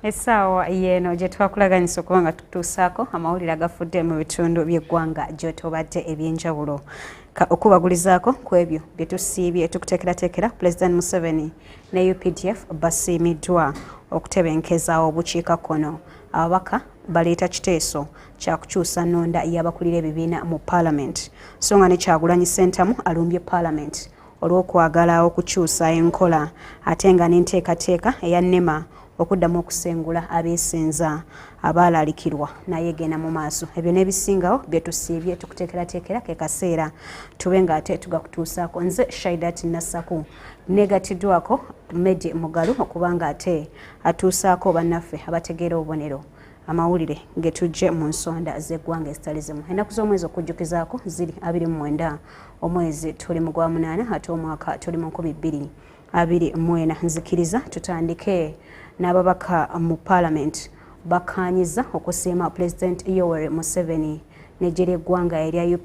Essaawa yeno gye twakulaganisa okuba nga tutuusaako amawulire agafudde mu bitundu by'eggwanga gy'otobadde eby'enjawulo okubagulizaako ku ebyo bye tusiibye tukuteekerateekera President Museveni ne UPDF basiimiddwa okutebenkeza obukiikakkono. Ababaka baleeta kiteeso kya kukyusa nnonda y'abakulira ebibiina mu Parliament so nga ne Kyagulanyi Ssentamu alumbye Parliament olw'okwagala okukyusa enkola ate nga n'enteekateeka eya NEMA okuddamu okusengula abeesenza abaalaalikirwa naye genda mu maaso. Ebyo n'ebisingawo bye tusiibye tukuteekerateekera ke kaseera tube ng'ate tugakutuusaako. Nze Shaidat Nassaku negatiddwako Medi Mugalu okuba ng'ate atuusaako bannaffe abategeera obubonero amawulire ge tujje mu nsonda z'eggwanga ezitali zimu. Ennaku z'omwezi okujjukizaako ziri 29 omwezi tuli mu Gwammunana ate omwaka tuli mu 2024. Nzikiriza tutandike n'ababaka mu Parliament bakaanyiza okusiima President Yoweri Museveni n'eggye ly'eggwanga erya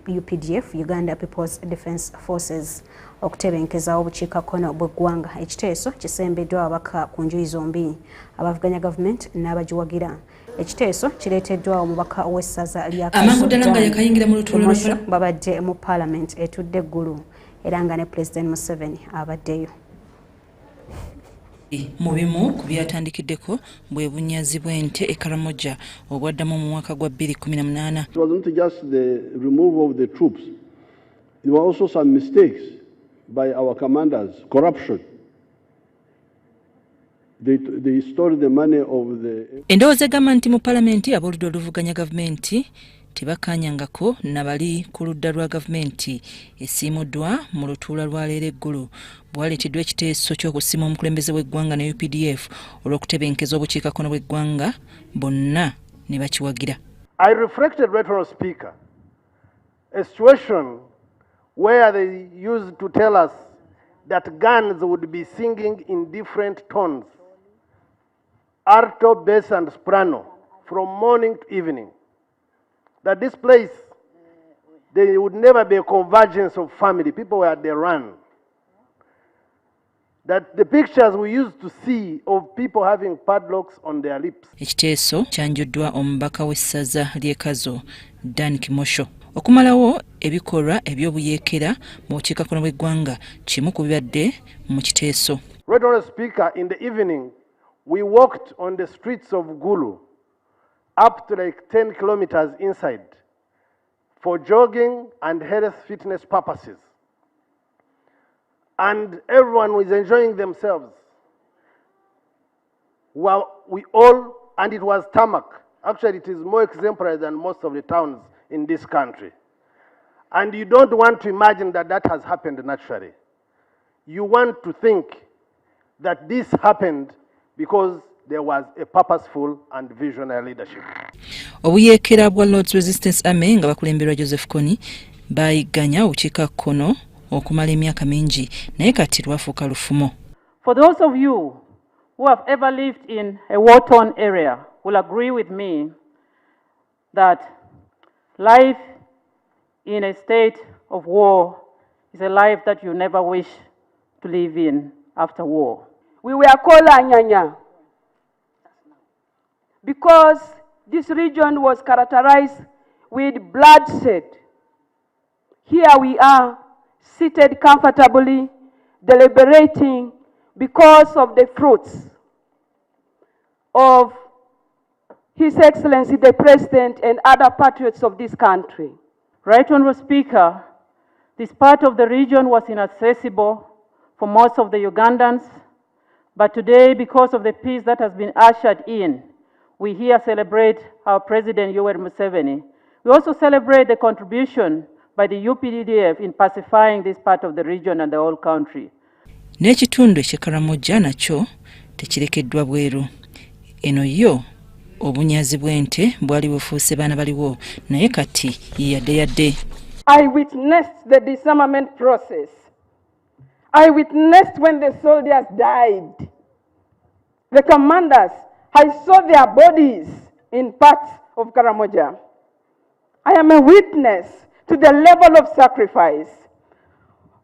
UPDF Uganda People's Defence Forces okutebenkezawo obukiikakkono bw'eggwanga. Ekiteeso kisembeddwa ababaka ku njuyi zombi abavuganya gavumenti n'abagiwagira. Ekiteeso kireeteddwa omubaka w'essaza lya Promotional babadde mu Parliament etudde eggulu era nga ne President Museveni abaddeyo. Mu bimu ku byatandikiddeko bwe bunyazi bw'ente e Karamoja obwaddamu mu mwaka gwa 2018. It wasn't just the removal of the troops. There were also some mistakes by our commanders, corruption. They stole the money of the... Endowooza egamba nti mu Palamenti ab'oludda oluvuganya gavumenti tebakanyangako nabali ku ludda lwa gavumenti esiimuddwa mu lutuula lwa leero eggulu bwaleeteddwa ekiteeso ky'okusiima omukulembeze w'eggwanga ne UPDF olw'okutebenkeza obukiikakkono bw'eggwanga bonna ne bakiwagira. I reflected, Right Honourable Speaker, a situation where they used to tell us that guns would be singing in different tones, alto, bass, and soprano, from morning to evening. That this place, there would never be a convergence of family. People were at the run. That the pictures we used to see of people having padlocks on their lips. Ekiteeso kyanjuddwa omubaka w'essaza ly'e Kazo, Dan Kimosho. Okumalawo ebikolwa eby'obuyeekera mu bukiikakkono bw'eggwanga kimu ku bibadde mu kiteeso. Right Honourable Speaker, in the evening, we walked on the streets of Gulu up to like 10 kilometers inside for jogging and health fitness purposes. And everyone was enjoying themselves. Well, we all, and it was tarmac. Actually, it is more exemplary than most of the towns in this country. And you don't want to imagine that that has happened naturally. You want to think that this happened because there was a purposeful and visionary leadership. Obuyeekera bwa Lord's Resistance Army nga bakulemberwa Joseph Kony bayigganya obukiikakkono okumala emyaka mingi naye kati lwafuuka lufumo. For those of you who have ever lived in a war-torn area will agree with me that life in a state of war is a life that you never wish to live in after war. We were called Anyanya because this region was characterized with bloodshed. Here we are, seated comfortably, deliberating because of the fruits of His Excellency the President and other patriots of this country. Right Honourable Speaker, this part of the region was inaccessible for most of the Ugandans, but today, because of the peace that has been ushered in, we here celebrate our President Yoweri Museveni. We also celebrate the contribution by the UPDF in pacifying this part of the region and the whole country. N'ekitundu eky'Ekaramoja nakyo tekirekeddwa bweru. Eno yo obunyazi bw'ente bwali bufuuse baana baliwo naye kati yadde. I witnessed the disarmament process. I witnessed when the soldiers died. The commanders, I saw their bodies in parts of Karamoja. I am a witness to the level of sacrifice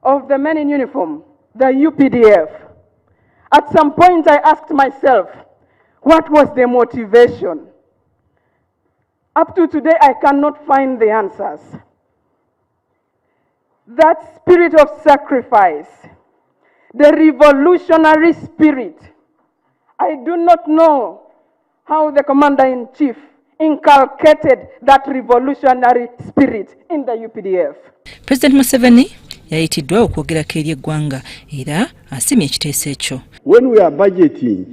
of the men in uniform, the UPDF. At some point I asked myself, what was the motivation? Up to today I cannot find the answers. That spirit of sacrifice, the revolutionary spirit, I do not know how the Commander-in-Chief inculcated that revolutionary spirit in the UPDF. President Museveni yayitiddwa okwogerako eri eggwanga era asimye ekiteeso ekyo. When we are budgeting,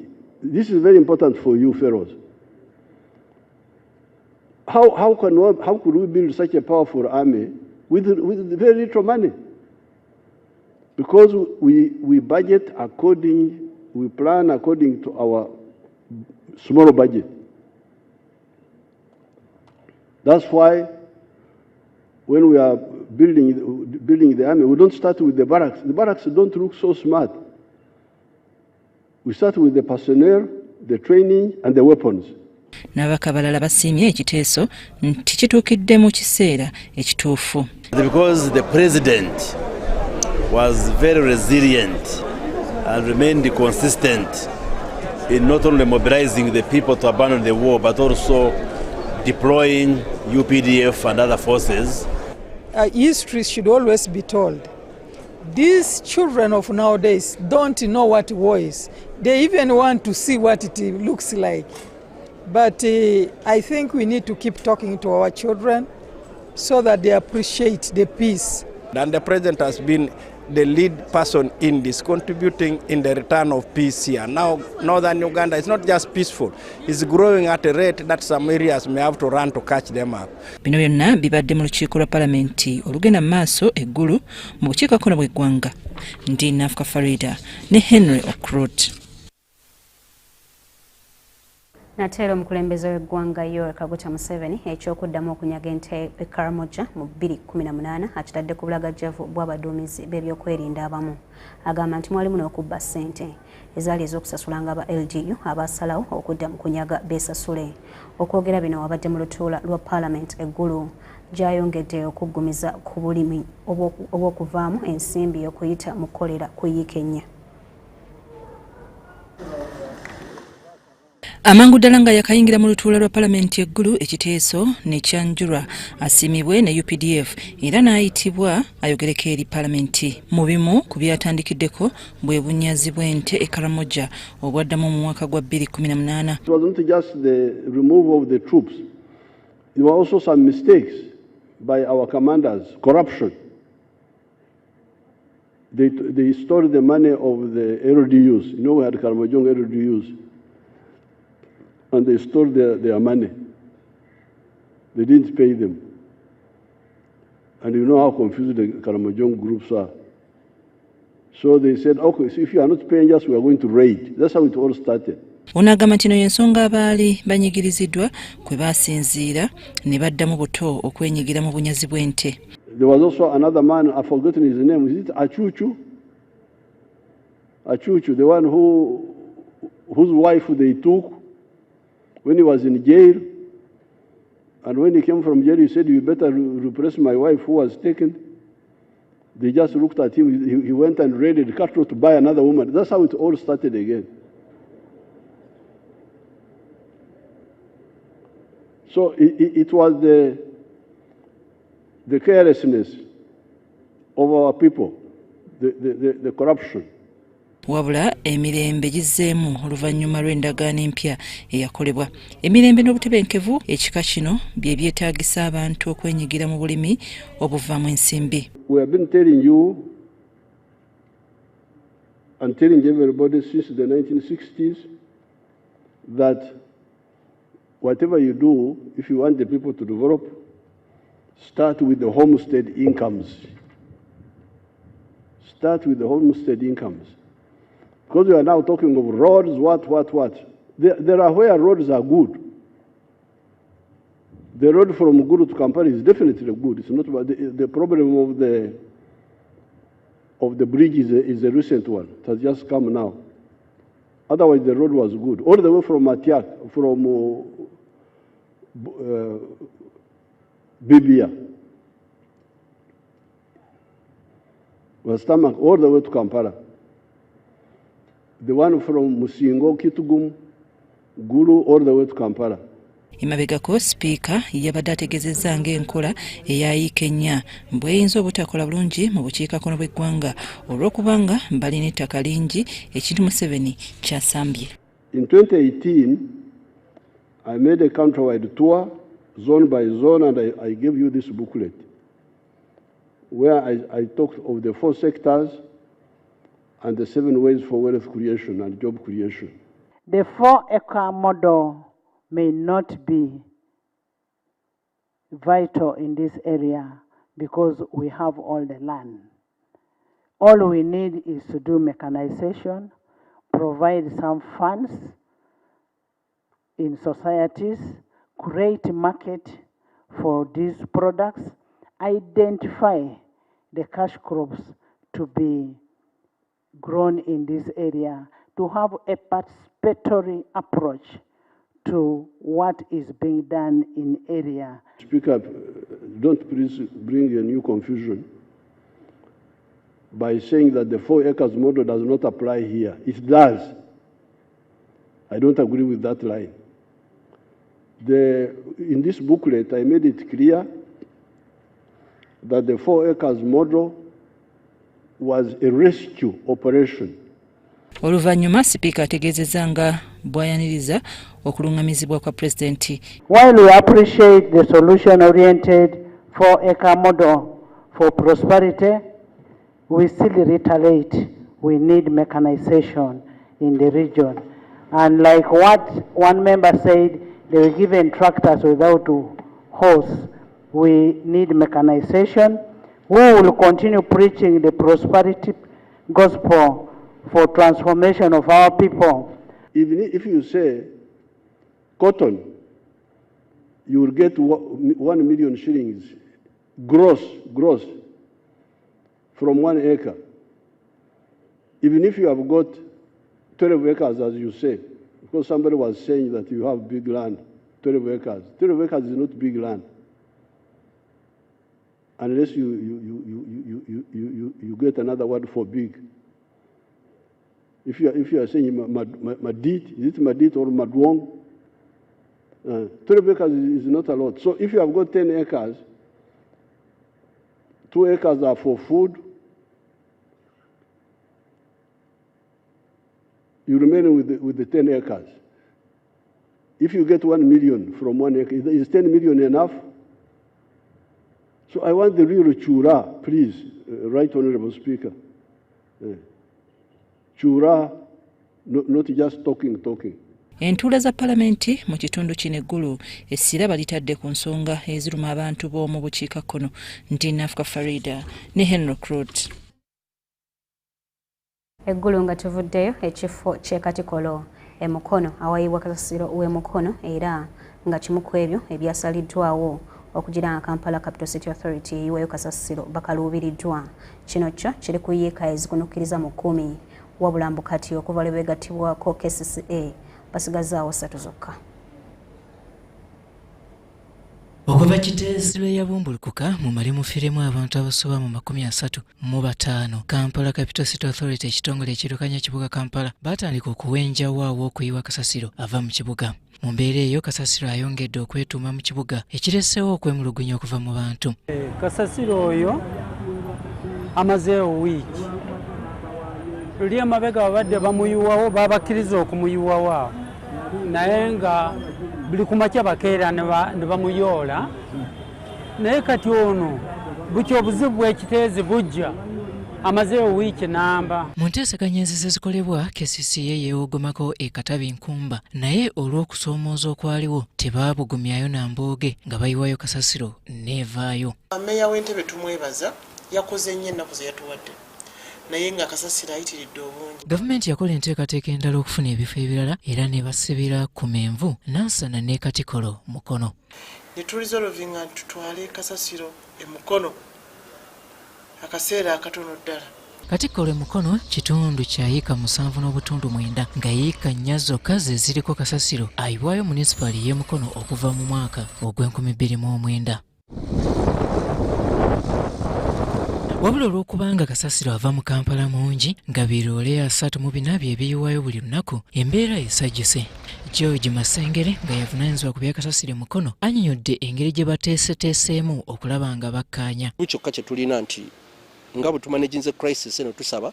this is very important for you fellows. How could we build such a powerful army with very little money? Because we budget according, we plan according to our small budget. That's why when we are building the army, we don't start with the barracks. The barracks don't look so smart. We start with the personnel, the training, and the weapons. N'ababaka abalala basiimye ekiteeso nti kituukidde mu kiseera ekituufu. Because the president was very resilient and remained consistent in not only mobilizing the people to abandon the war, but also deploying UPDF and other forces. History should always be told. These children of nowadays don't know what war is. They even want to see what it looks like. But I think we need to keep talking to our children so that they appreciate the peace. And the president has been the lead person in this, contributing in the return of peace here. Now, northern Uganda is not just peaceful, it's growing at a rate that some areas may have to run to catch them up. Bino byonna bibadde mu lukiiko lwa Parliamentary olugenda mu maaso eggulu mu bukiikakkono bw'eggwanga. Ndi Nafuka Farida ne Henry Okrut. Nateera omukulembeze w'eggwanga Yoweri Kaguta Museveni ekyokuddamu okunyaga ente e Karamoja mu 2018 akitadde ku bulagajjavu bw'abaduumizi b'ebyokwerinda abamu. Agamba nti mwalimu n'okubba ssente ezaali ez'okusasulanga aba LGU abaasalawo okudda mu kunyaga beesasule. Okwogera bino wabadde mu lutuula lwa Parliament eggulu gy'ayongedde okuggumiza ku bulimi obw'okuvaamu ensimbi okuyita mu kkolera ku yiikenya. Amangu ddala nga yakayingira mu lutuula lwa Parliament eggulu ekiteeso ne kyanjulwa asiimibwe ne UPDF era n'ayitibwa ayogereko eri Parliament. Mu bimu ku byatandikiddeko bwe bunyazi bw'ente e Karamoja obwaddamu mu mwaka gwa 2018. It was not just the removal of the troops. There were also some mistakes by our commanders, corruption. They stole the money of the LDUs. You know, we had Karamojong LDUs. And they stole their money. They didn't pay them. And you know how confused the Karamojong groups are. So they said, okay, so if you are not paying us, we are going to raid. That's how it all started. Onagamba nti y'ensonga abaali banyigiriziddwa kwe baasinziira ne baddamu buto okwenyigira mu bunyazi bw'ente. There was also another man, I've forgotten his name. Is it Achuchu? Achuchu, the one whose wife they took when he was in jail, and when he came from jail, he said, you better repress my wife who was taken. They just looked at him. He went and raided cattle to buy another woman. That's how it all started again. So it was the carelessness of our people, the corruption. Wabula emirembe gizzeemu oluvannyuma lw'endagaano empya eyakolebwa. Emirembe n'obutebenkevu ekika kino bye byetaagisa abantu okwenyigira mu bulimi obuvaamu ensimbi. We have been telling you and telling everybody since the 1960s that whatever you do, if you want the people to develop, start with the homestead incomes. Start with the homestead incomes. Because we are now talking of roads, what. There are where roads are good. The road from Guru to Kampala is definitely good. It's not about the problem of the bridge is a recent one. It has just come now. Otherwise, the road was good. All the way from Matiak, from Bibia, was tarmac all the way to Kampala. The one from Musingo, Kitugum, Guru, all the way to Kampala. Imabegako Speaker yabadde ategeezezza ng'enkola eyayiikenya bw'eyinza obutakola bulungi mu bukiikakkono bw'eggwanga olw'okubanga balina ettaka lingi ekintu Museveni kyasambye. In 2018, I made a countrywide tour, zone by zone, and I gave you this booklet where I talked of the 4 sectors and the 7 ways for wealth creation and job creation. The 4-acre model may not be vital in this area because we have all the land. All we need is to do mechanization, provide some funds in societies, create a market for these products, identify the cash crops to be grown in this area, to have a participatory approach to what is being done in area. Speaker, don't please bring a new confusion by saying that the 4 acres model does not apply here. It does. I don't agree with that line. In this booklet, I made it clear that the 4 acres model was a rescue operation. Oluvannyuma Sipiika ategeezezza nga bw'ayaniriza okulungamizibwa kwa Pulezidenti. While we appreciate the solution-oriented 4-acre model for prosperity, we still reiterate we need mechanization in the region. And like what one member said, they were given tractors without horse. We need mechanization. We will continue preaching the prosperity gospel for transformation of our people. Even if you say cotton, you will get 1 million shillings gross from 1 acre. Even if you have got 12 acres, as you say, because somebody was saying that you have big land, 12 acres. 12 acres is not big land, unless you get another word for big. If you are saying madit, is it madit or madwong? 12 acres is not a lot. So if you have got 10 acres, 2 acres are for food. You remain with the 10 acres. If you get 1 million from 1 acre, is 10 million enough? So I want the real chura, please, Right Honourable Speaker. Chura, not just talking. Entuula za Parliamentary mu kitundu kino eggulu essira balitadde ku nsonga eziruma abantu b'omu bukiikakkono. Ndi Nafuka Farida ne Henry Crot. Eggulu nga tuvuddeyo ekifo ky'e Katikolo e Mukono awayibwa kasasiro w'e Mukono era nga kimu ku ebyo ebyasaliddwawo okugira nga Kampala Capital City Authority eyiweeyo kasasiro bakaluubiriddwa. Kino kyo kiri ku yiika ezikunukkiriza mu 10 wabula mbu kati okuva lwe beegattibwako KCCA basigazaawo 3 zokka. Okuva kiteezi lwe yabumbulukuka mu mali mufiremu abantu abasoba mu 35 Kampala Capital City Authority ekitongole ekirukanya kibuga Kampala batandika okuwenjawaawo okuyiwa kasasiro ava mu kibuga. Mu mbeera eyo kasasiro ayongedde okwetuuma mu kibuga ekireseewo okwemulugunya okuva mu bantu. Kasasiro oyo amazeewo wiiki luli emabega babadde bamuyiwawo babakkiriza okumuyiwawo naye nga buli ku makya bakeera ne bamuyoola naye kati ono bukya obuzibu bw'ekiteezi bujja amazeewo wiiki namba. Mu nteeseganya enzize zikolebwa KCCA yeewogomako e Katabi Nkumba naye olw'okusoomooza okwaliwo tebaabugumyayo na mbooge nga bayiwayo kasasiro neevaayo. Meeya w'entebe tumwebaza yakoze nnyo ennaku ze yatuwadde naye nga kasasiro ayitiridde obungi. Gavumenti yakola enteekateeka endala okufuna ebifo ebirala era ne basibira ku Menvu, Nansana ne Katikolo Mukono. Ne tulizoolovinga tutwale kasasiro e Mukono akaseera akatono ddala. Katikolo Mukono kitundu kya yiika 7.9 nga yiika 4 zokka ze ziriko kasasiro ayiwayo munisipali y'e Mukono okuva mu mwaka ogw'2009. Wabula olw'okubanga kasasiro ava mu Kampala mungi nga biroole 34 bye biyiwayo buli lunaku embeera esajjuse. George Masengere nga yavunaanyizibwa ku bya kasasiro Mukono annyonnyodde engeri gye bateeseteeseemu okulaba nga bakkaanya. Kyokka kye tulina nti nga bwe tumanaginze crisis eno tusaba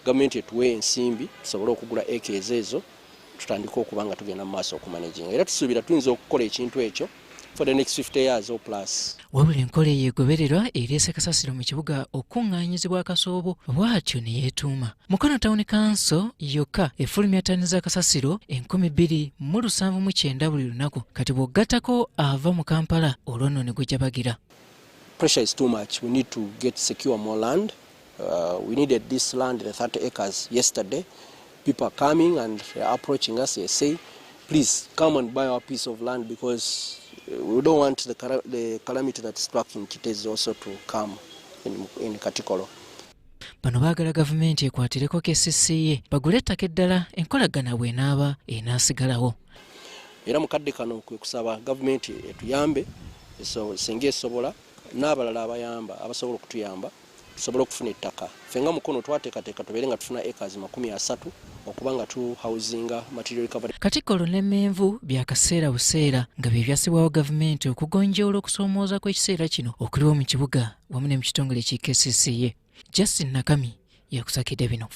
gavumenti etuwe ensimbi tusobole okugula acres ezo tutandika okuba nga tugenda mu maaso okumanaginga era tusuubira tuyinza okukola ekintu ekyo for the next 50 years or plus. Wabula enkola eyeegobererwa ereese kasasiro mu kibuga okuŋŋaanyizibwa akasoobo bw'atyo ne yeetuuma. Mukono Town Council yokka efulumya ttani za kasasiro 2,709 buli lunaku kati bw'ogattako ava mu Kampala olwo nno ne gujja bagira. Pressure is too much. We need to secure more land. We needed this land, the 30 acres, yesterday. People are coming and they are approaching us. They say, please come and buy our piece of land because we don't want the calamity that struck in Kitezi also to come in Katikolo. Bano baagala gavumenti ekwatireko KCCA bagule ettaka eddala enkolagana bw'enaaba enaasigalawo. Era mukadde kano kwe kusaba gavumenti etuyambe singa esobola n'abalala abayamba abasobola okutuyamba tusobole okufuna ettaka. Ffe nga Mukono twateekateeka tubeere nga tufuna acres 30 okuba nga tu housinga material recovery. Katikolo ne Menvu byakaseera buseera nga bye byasibwawo gavumenti okugonjoola okusoomooza kw'ekiseera kino okuliwo mu kibuga wamu ne mu kitongole ki KCCA. Justin Nakami yakusakidde bino.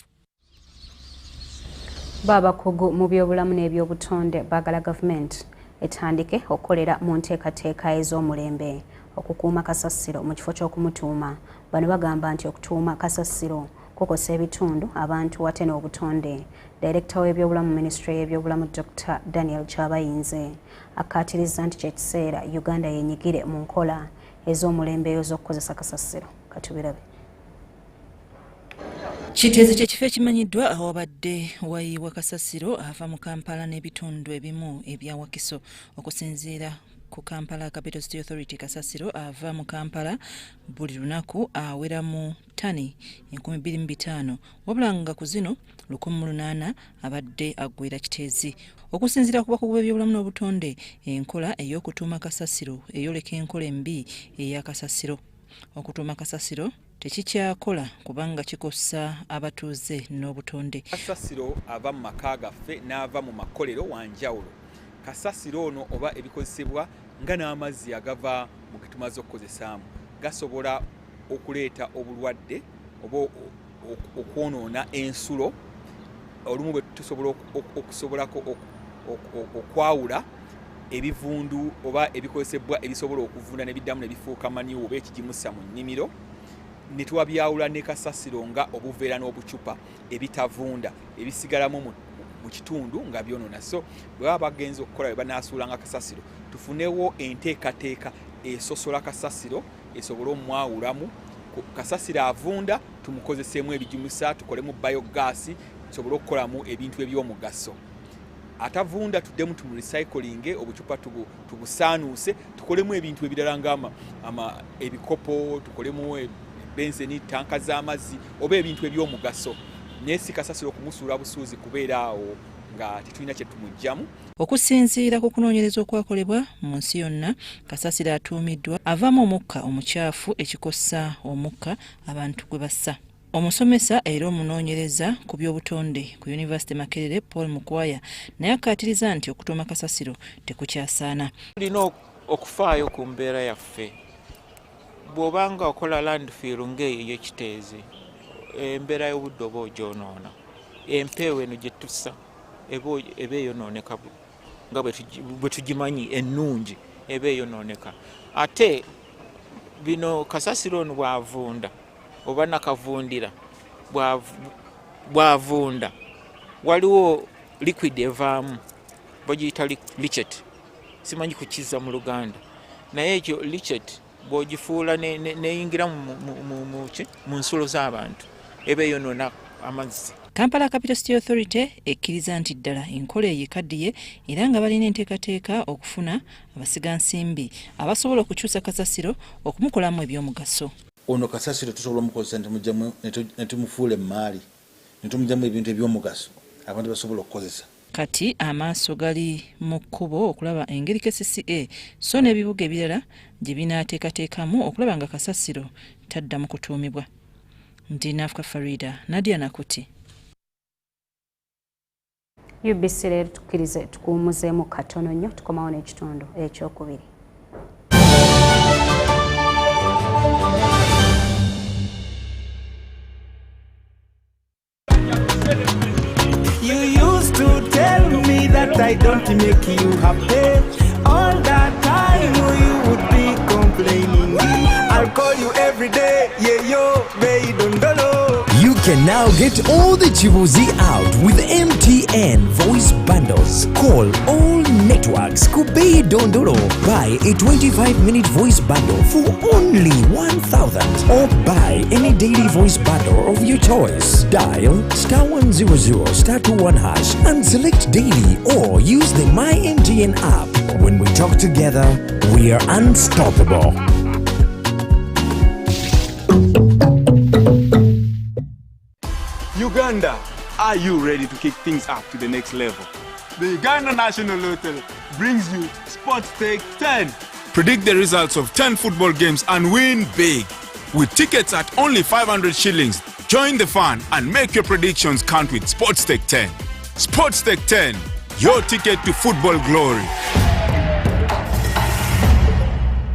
Babakugu mu byobulamu n'ebyobutonde baagala gavumenti etandike okukolera mu nteekateeka ez'omulembe okukuuma kasasiro mu kifo ky'okumutuuma. Bano bagamba nti okutuuma kasasiro kukosa ebitundu abantu wate n'obutonde. Director w'ebyobulamu Ministry y'ebyobulamu Dr. Daniel Kyabayinze akkaatiriza nti kyekiseera Uganda yenyigire mu nkola ez'omulembe ez'okukozesa kasasiro. Katubirabe. Kiteezi ky'ekifo ekimanyiddwa awabadde wayiibwa kasasiro ava mu Kampala n'ebitundu ebimu ebya Wakiso. Okusinziira ku Kampala Capital City Authority, kasasiro ava mu Kampala buli lunaku awera mu ttani 25,000 wabula nga ku zino 1,800 abadde aggwera Kiteezi. Okusinziira ku bakugu b'ebyobulamu n'obutonde, enkola ey'okutuuma kasasiro eyoleka enkola embi eya kasasiro. Okutuuma kasasiro tekikyakola kubanga kikosa abatuuze n'obutonde. Kasasiro ava mu maka gaffe n'ava mu makolero wanjawulo. Kasasiro ono oba ebikozesebwa nga n'amazzi agava mu ge tumaze okukozesaamu gasobola okuleeta obulwadde oba okwonoona ensulo. Olumu bwe tusobola okusobolako okwawula ebivundu oba ebikozesebwa ebisobola okuvunda ne biddamu ne bifuuka manyiwo oba ekigimusa mu nnimiro. Ne tuwabyawula ne kasasiro nga obuveera n'obucupa ebitavunda ebisigalamu mu kitundu nga byonoona. So bwe baba bagenza okukola bwe banaasuulanga kasasiro, tufunewo enteekateeka esosola kasasiro esobole omwawulamu. Kasasiro avunda tumukozeseemu ebigimusa, tukolemu biogas, tusobole okukolamu ebintu eby'omugaso. Atavunda tuddemu tumurecycling, obucupa tubusaanuuse, tukolemu ebintu ebirala nga ebikopo, tukolemu benzeni, tanka z'amazzi oba ebintu eby'omugaso. Naye si kasasiro kumusuula busuuzi kubeera awo nga tetulina kye tumugjamu. Okusinziira ku kunoonyereza okwakolebwa mu nsi yonna, kasasiro atuumiddwa avaamu omukka omukyafu ekikosa omukka abantu gwe bassa. Omusomesa era omunoonyereza ku by'obutonde ku University Makerere, Paul Mukwaya, naye akkaatiriza nti okutuuma kasasiro tekukyasaana. Tulina okufaayo ku mbeera yaffe. Bw'obanga okola landfill ng'eyo y'Ekiteezi, embeera y'obudde oba ogyonoona. Empeewo eno gye tussa eba eyonooneka nga bwe tugimanyi ennungi eba eyonooneka. Ate bino kasasiro ono bw'avunda oba nakavundira bw'avunda waliwo liquid evaamu bagiyita lichet, simanyi kukiza mu Luganda, naye ekyo lichet bw'ogifuula neyingira mu nsulo z'abantu eba eyonoona amazzi. Kampala Capital City Authority ekkiriza nti ddala enkola eyikaddiye era nga balina enteekateeka okufuna abasigansimbi abasobola okukyusa kasasiro okumukolamu eby'omugaso. Ono kasasiro tusobola omukozesa ne tumufuula emaali, ne tumugyamu ebintu eby'omugaso abantu basobola okukozesa. Kati amaaso gali mu kkubo okulaba engeri KCCA so n'ebibuga ebirala gye binaateekateekamu okulaba nga kasasiro taddamu kutuumibwa. Ndi Nafka Farida, Nadia Nakuti. UBC Leero tukkirize tukuwummuzeemu katono nnyo tukomawo n'ekitundu ekyokubiri. You used to tell me that I don't make you happy. All that time you would be complaining. I'll call you every day, yeah yo, baby don't know. You can now get all the Chibuzi out with MTN voice bundles. Call all networks Kubei Dondolo. Buy a 25-minute voice bundle for only 1,000 or buy any daily voice bundle of your choice. Dial *100 *21# and select daily or use the My MTN app. When we talk together, we are unstoppable. Uganda, are you ready to kick things up to the next level? The Uganda National Lottery brings you Sports Stake 10. Predict the results of 10 football games and win big. With tickets at only 500 shillings, join the fun and make your predictions count with Sports Stake 10. Sports Stake 10, your ticket to football glory.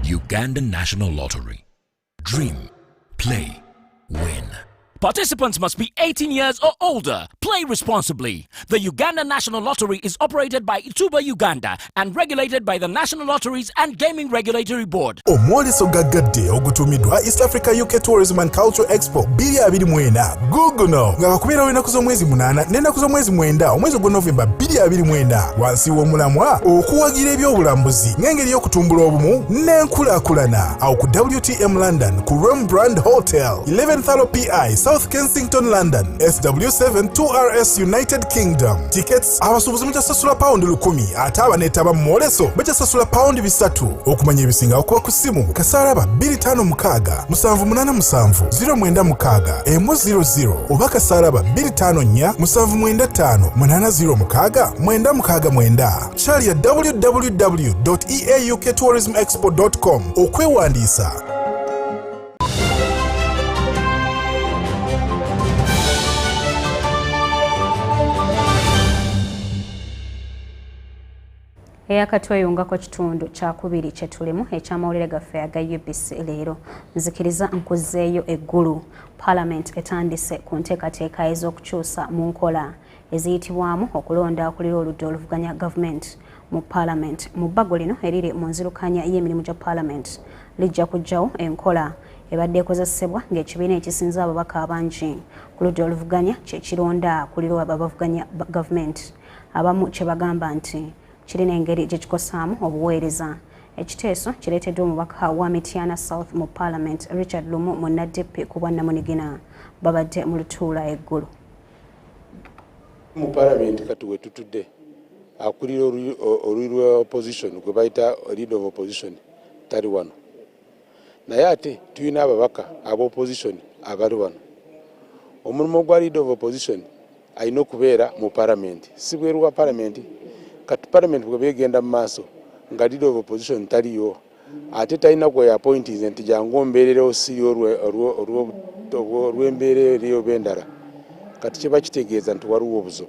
Uganda National Lottery. Dream, play, win. Participants must be 18 years or older. Play responsibly. The Uganda National Lottery is operated by Ituba Uganda and regulated by the National Lotteries and Gaming Regulatory Board. Omwoleso gagadde ogutumidwa East Africa UK Tourism and Culture Expo 2024 guguno nga bakubira wenaku z'omwezi 8 n'ennaku z'omwezi 9 omwezi gwa November 2024 wansi w'omulamwa okuwagira ebyobulambuzi ng'engeri y'okutumbula obumu n'enkulaakulana awo ku WTM London ku Rome Brand Hotel 11th PI South Kensington, London, SW7 2RS United Kingdom. Tickets abasubuzi mujasasula pound 10 ate abaneetaba mu mwoleso bajasasula pound 3. Okumanya ebisinga okuba ku ssimu kasaraba 256 787 096 00 oba kasaraba 254 795 806 969. Chali ya www.eaukTourismExpo.com okwewandiisa. Eyakatweyungako kitundu kyakubiri kyetulimu ekyamawulire gaffe aga UBC Leero nzikiriza nkuzeeyo eggulu. Parliament etandise ku nteekateeka ez'okukyusa mu nkola eziyitibwamu okulonda akulira oludda oluvuganya gavumenti mu Parliament. Mu bbago lino eriri mu nzirukanya y'emirimu gya Parliament lijja kujjawo enkola ebadde ekozesebwa ng'ekibiina ekisinza ababaka abangi ku ludda oluvuganya kye kironda akulira abavuganya gavumenti. Abamu kye bagamba nti kirina engeri gye kikosaamu obuweereza. Ekiteeso kireeteddwa omubaka wa Mityana South mu Parliament Richard Lumu mu NDP ku bwannamunigina babadde mu lutuula eggulu. Mu Parliament kati we tutudde akulira oluyi lwa opposition gwe bayita leader of opposition tali wano, naye ate tulina ababaka aba opposition abali wano. Omulimu gwa leader of opposition alina okubeera mu Parliament, si bweru wa Parliament. Kati Parliament bwe begenda mu maaso nga leader of opposition taliyo, ate talina gwe appointees nti jangu mbeererewo siri olw'embeera eriyo bendala, kati kiba kitegeeza nti waliwo obuzo.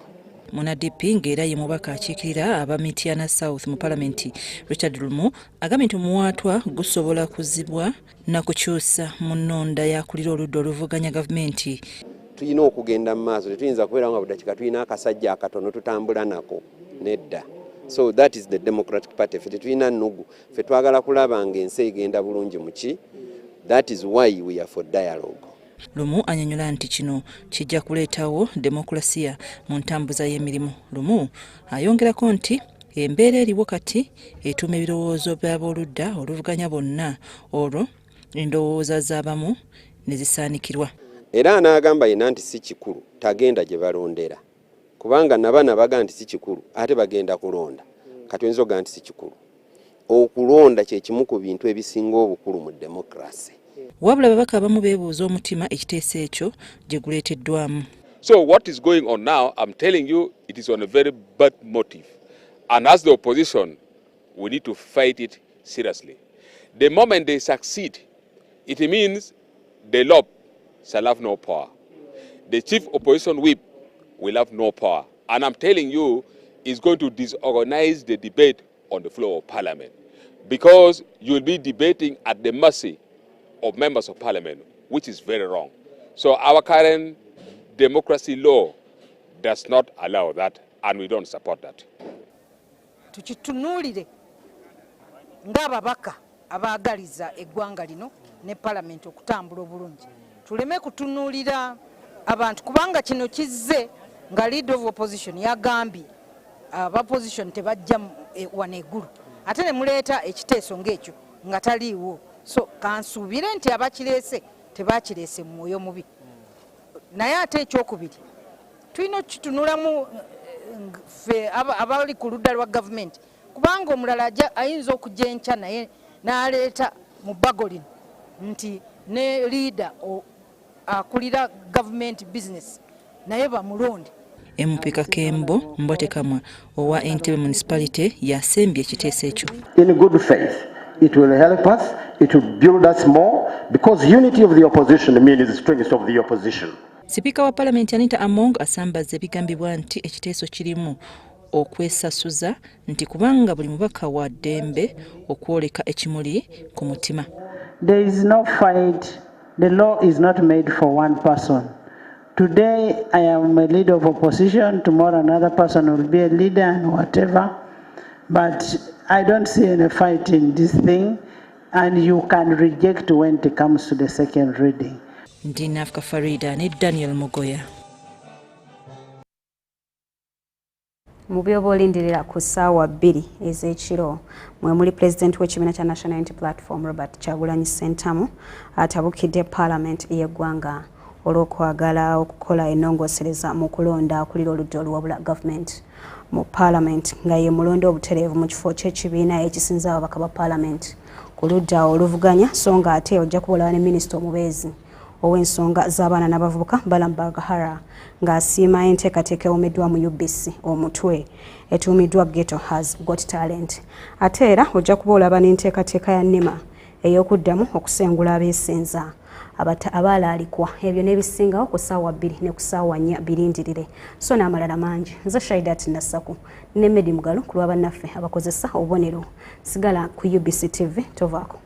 MunaDP ng'era ye mubaka akiikirira aba Mityana South mu Parliament Richard Lumu agambye nti omuwaatwa gusobola kuzibwa na kukyusa mu nnonda yakulira oludda oluvuganya gavumenti. Tulina okugenda mu maaso, tetuyinza kubeera nga budakiika tulina akasajja akatono tutambula nako nedda. So that is the Democratic Party. Ffe tetulina nnugu, ffe twagala kulaba ng'ensi egenda bulungi mu ki. That is why we are for dialogue. Lumu anyonyola nti kino kijja kuleetawo demokrasiya mu ntambuza y'emirimu. Lumu ayongerako nti embeera eriwo kati etuuma ebirowoozo by'abooludda oluvuganya bonna, olwo endowooza z'abamu ne zisaanikirwa. Era n'agamba yena nti si kikulu tagenda gye balondera, kubanga nabana baga nti si kikulu ate bagenda kulonda. Kati oyinza oga nti si kikulu. Okulonda kye kimu ku bintu ebisinga obukulu mu demokrasi. Wabula babaka abamu beebuuza omutima ekiteeso ekyo gye guleeteddwamu. So what is going on now, I'm telling you, it is on a very bad motive. And as the opposition, we need to fight it seriously. The moment they succeed, it means the LOP shall have no power. The chief opposition whip will have no power. And I'm telling you, it's going to disorganize the debate on the floor of Parliament, because you'll be debating at the mercy of members of Parliament, which is very wrong. So our current democracy law does not allow that, and we don't support that. Tukitunulire ng'ababaka abaagaliza eggwanga lino ne Parliament okutambula obulungi. Tuleme kutunulira abantu, kubanga kino kizze nga leader of opposition yagambye opposition tebajja wano eggulu, ate ne muleeta ekiteeso ng'ekyo nga taliiwo. So kansuubire nti abakireese tebakireese mu mwoyo mubi. Naye ate ekyokubiri tulina okukitunulamu ffe abali ku ludda lwa gavumenti, kubanga omulala ayinza okujja enkya naye n'aleeta mu bbago lino nti ne leader akulira gavumenti business naye bamulonde. MP Kakembo Mbotekamwa owa Entebbe Municipality yasembye ekiteeso ekyo. In good faith, it will help us, it will build us more, because unity of the opposition means the strength of the opposition. Sipiika wa Parliament Anita Among asambaza ebigambibwa nti ekiteeso kirimu okwesasuza nti kubanga buli mubaka wa ddembe okwoleka ekimuli ku mutima. There is no fight. The law is not made for one person. Today I am a leader of opposition, tomorrow another person will be a leader and whatever. But I don't see any fight in this thing, and you can reject when it comes to the second reading. Ndinafka Farida ne Daniel Mugoya. Mu byobulindirira ku ssaawa 2 ez'ekiro mwe muli President w'ekibiina kya National Unity Platform Robert Kyagulanyi Ssentamu atabukidde Parliament y'eggwanga olw'okwagala okukola ennongosereza mu kulonda akulira oludda oluwabula gavumenti mu Parliament nga ye mulondo obutereevu mu kifo ky'ekibiina ekisinza ababaka ba Parliament ku ludda oluvuganya so nga ate ojja kubola ne minisita omubeezi ow'ensonga z'abaana n'abavubuka Balaam Baghara ng'asiima enteekateeka ewumiddwa mu UBC omutwe etuumiddwa Ghetto Has Got Talent. Ate era ojja kuba olaba n'enteekateeka ya NEMA ey'okuddamu okusengula abeesenza abaalaalikwa ebyo n'ebisingawo ku ssaawa 2 ne ku ssaawa 4 birindirire so n'amalala mangi. Nze Shaidat Nassaku ne Medi Mugalo ku lwa bannaffe abakozesa obubonero sigala ku UBC TV tovaako.